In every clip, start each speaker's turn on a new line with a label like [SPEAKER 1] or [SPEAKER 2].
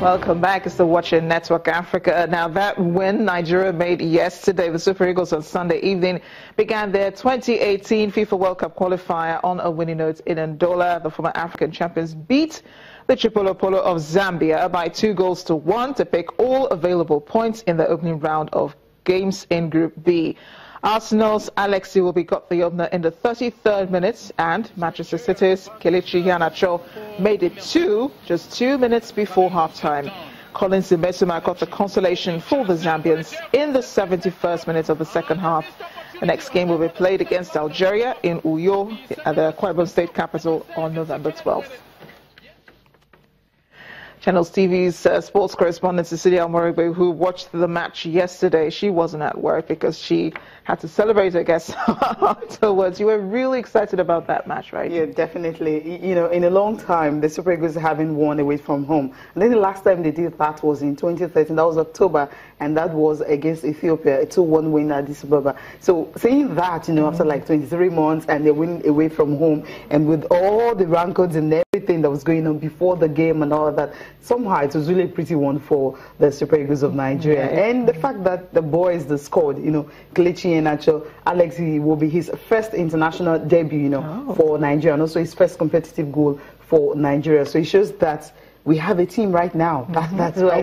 [SPEAKER 1] Welcome back. It's the Watching Network Africa. Now, that win Nigeria made yesterday, the Super Eagles on Sunday evening began their 2018 FIFA World Cup qualifier on a winning note in Ndola. The former African champions beat the Chipolopolo of Zambia by 2-1 to pick all available points in the opening round of games in Group B. Arsenal's Alex Iwobi got the opener in the 33rd minute, and Manchester City's Kelechi Iheanacho made it just 2 minutes before halftime. Collins Mbesuma got the consolation for the Zambians in the 71st minute of the second half. The next game will be played against Algeria in Uyo at the Akwa Ibom State capital on November 12th. Channels TV's sports correspondent Cecilia Omorigbe, who watched the match yesterday, she wasn't at work because she had to celebrate, I guess, afterwards. You were really excited about that match, right?
[SPEAKER 2] Yeah, definitely. You know, in a long time, the Super Eagles haven't won away from home. And then the last time they did that was in 2013. That was October, and that was against Ethiopia, a 2-1 win at Addis Ababa. So saying that, you know, after like 23 months and they win away from home, and with all the rancors and everything that was going on before the game and all that, somehow it was really a pretty one for the Super Eagles of Nigeria. Yeah. And the fact that the boys that scored, you know, Kelechi Iheanacho, Alex will be his first international debut, you know, for Nigeria, and also his first competitive goal for Nigeria. So it shows that we have a team right now. That's why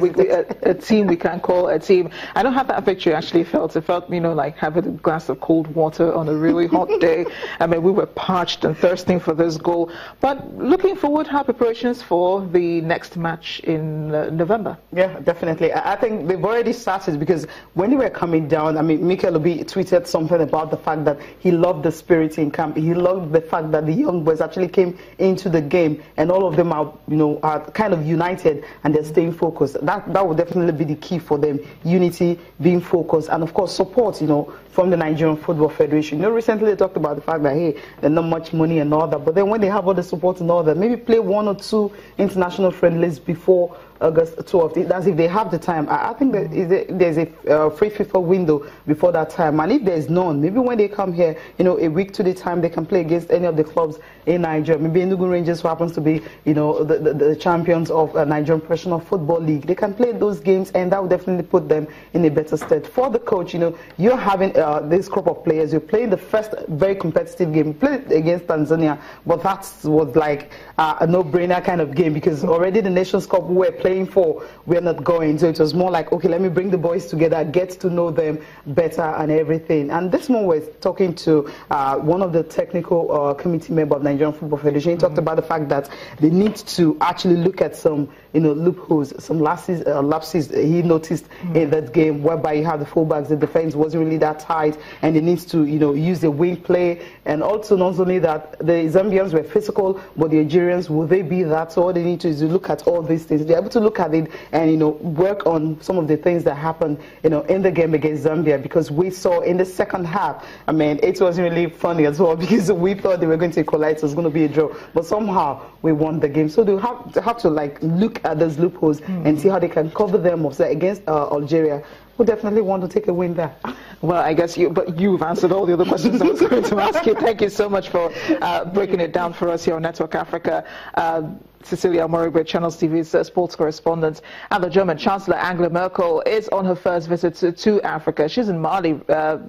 [SPEAKER 1] a team we can call a team. I don't have that victory actually felt. It felt, you know, like having a glass of cold water on a really hot day. I mean, we were parched and thirsting for this goal. But looking forward, how preparations for the next match in November?
[SPEAKER 2] Yeah, definitely. I think they've already started, because when they were coming down, I mean, Mikel Obi tweeted something about the fact that he loved the spirit in camp. He loved the fact that the young boys actually came into the game, and all of them are, you know, are kind of united and they're staying focused. That would definitely be the key for them. Unity, being focused, and of course support, you know, from the Nigerian Football Federation. You know, recently they talked about the fact that, hey, there's not much money and all that, but then when they have all the support and all that, maybe play 1 or 2 international friendlies before August 12th. That's if they have the time. I think that there's a free FIFA window before that time, and if there's none, maybe when they come here, you know, a week to the time, they can play against any of the clubs in Nigeria. Maybe Enugu Rangers, who happens to be, you know, the champions of Nigerian Professional Football League. They can play those games, and that would definitely put them in a better state. For the coach, you know, you're having this group of players. You're playing the first very competitive game. You played against Tanzania, but that was like a no-brainer kind of game, because already the Nations Cup we're playing for, we're not going. So it was more like, okay, let me bring the boys together, get to know them better and everything. And this one, we're talking to one of the technical committee members of Nigerian Football Federation. He talked about the fact that they need to actually look at some, you know, loopholes, some lapses he noticed in that game, whereby you have the fullbacks, the defense wasn't really that tight, and they need to, you know, use the wing play. And also, not only that, the Zambians were physical, but the Algerians, will they be that? So all they need to do is to look at all these things. They're able to look at it and, you know, work on some of the things that happened, you know, in the game against Zambia, because we saw in the second half, I mean, it was really funny as well, because we thought they were going to equalize, it was going to be a draw, but somehow we won the game. So they have to like look at those loopholes and see how they can cover them up. So against Algeria, we definitely want to take a win there.
[SPEAKER 1] Well, I guess you've answered all the other questions I was going to ask you. Thank you so much for breaking it down for us here on Network Africa. Cecilia Omorigbe, Channels TV's sports correspondent. And the German Chancellor Angela Merkel is on her first visit to Africa. She's in Mali,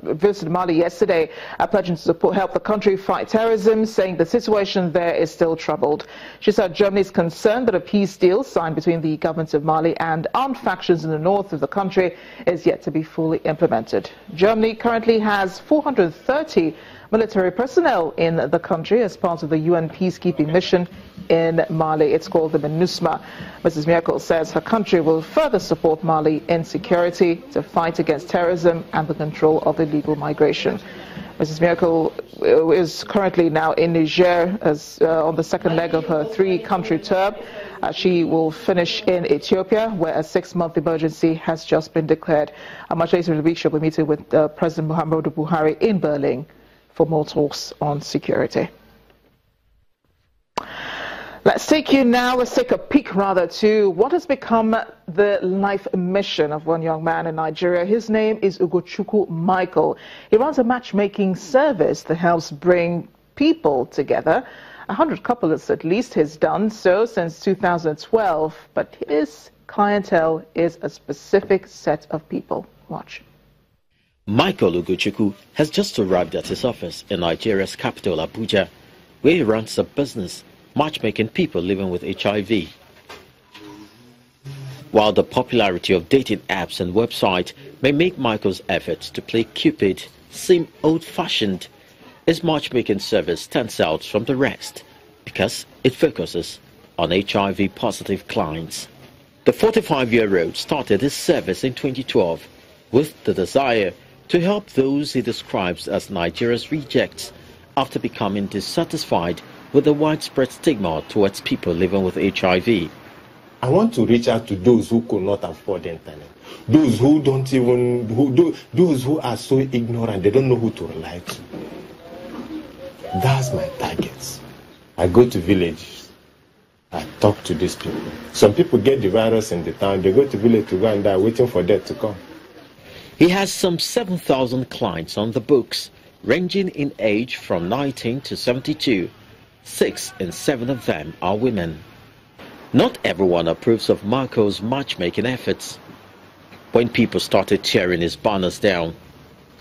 [SPEAKER 1] visited Mali yesterday, pledging to help the country fight terrorism, saying the situation there is still troubled. She said Germany is concerned that a peace deal signed between the governments of Mali and armed factions in the north of the country is yet to be fully implemented. Germany currently has 430 military personnel in the country as part of the UN peacekeeping mission in Mali. It's called the MINUSMA. Mrs. Merkel says her country will further support Mali in security to fight against terrorism and the control of illegal migration. Mrs. Merkel is currently now in Niger as on the second leg of her 3-country tour. She will finish in Ethiopia, where a 6-month emergency has just been declared. Much later in the week, she'll be meeting with President Muhammadu Buhari in Berlin for more talks on security. Let's take a peek to what has become the life mission of one young man in Nigeria. His name is Ugochukwu Michael. He runs a matchmaking service that helps bring people together 100 couples at least has done so since 2012. But his clientele is a specific set of people. Watch.
[SPEAKER 3] Michael Ugochukwu has just arrived at his office in Nigeria's capital, Abuja, where he runs a business matchmaking people living with HIV. While the popularity of dating apps and websites may make Michael's efforts to play Cupid seem old-fashioned, his matchmaking service stands out from the rest because it focuses on HIV-positive clients. The 45-year-old started his service in 2012 with the desire to help those he describes as Nigeria's rejects after becoming dissatisfied with the widespread stigma towards people living with HIV.
[SPEAKER 4] I want to reach out to those who could not afford the internet, those who don't even, those who are so ignorant, they don't know who to rely to. That's my target. I go to villages, I talk to these people. Some people get the virus in the town, they go to village to go and die, waiting for death to come.
[SPEAKER 3] He has some 7,000 clients on the books, ranging in age from 19 to 72. 6 in 7 of them are women. Not everyone approves of Michael's matchmaking efforts. When people started tearing his banners down,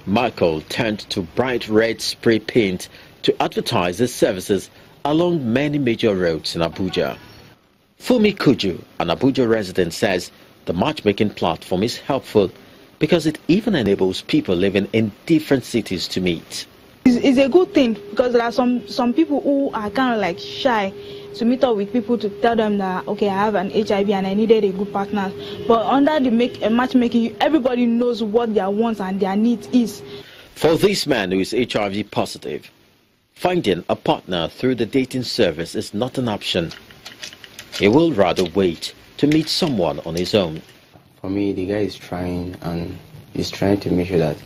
[SPEAKER 3] Michael turned to bright red spray paint to advertise his services along many major roads in Abuja. Fumi Kuju, an Abuja resident, says the matchmaking platform is helpful because it even enables people living in different cities to meet.
[SPEAKER 5] It's a good thing because there are some people who are kind of like shy to meet up with people to tell them that, okay, I have an HIV and I needed a good partner. But under the matchmaking, everybody knows what their wants and their needs is.
[SPEAKER 3] For this man who is HIV positive, finding a partner through the dating service is not an option. He will rather wait to meet someone on his own.
[SPEAKER 6] For me, the guy is trying, and he's trying to make sure that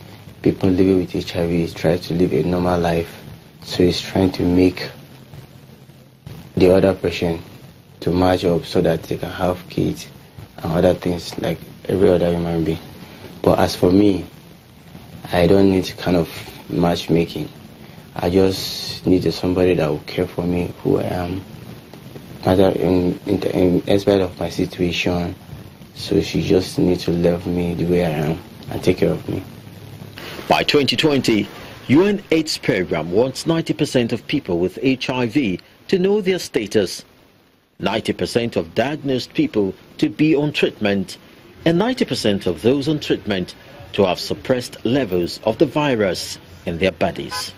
[SPEAKER 6] people living with HIV try to live a normal life. So he's trying to make the other person to match up so that they can have kids and other things like every other human being. But as for me, I don't need kind of matchmaking. I just need somebody that will care for me, who I am, in spite of my situation. So she just needs to love me the way I am and take care of me.
[SPEAKER 3] By 2020, UN AIDS program wants 90% of people with HIV to know their status, 90% of diagnosed people to be on treatment, and 90% of those on treatment to have suppressed levels of the virus in their bodies.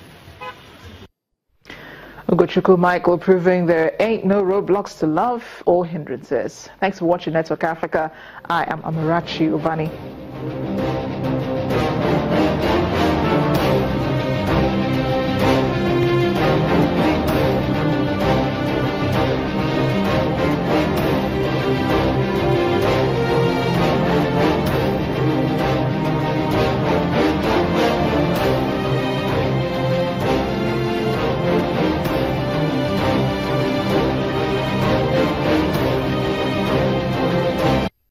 [SPEAKER 1] Ugochukwu Michael proving there ain't no roadblocks to love or hindrances. Thanks for watching Network Africa. I am Amarachi Ubani.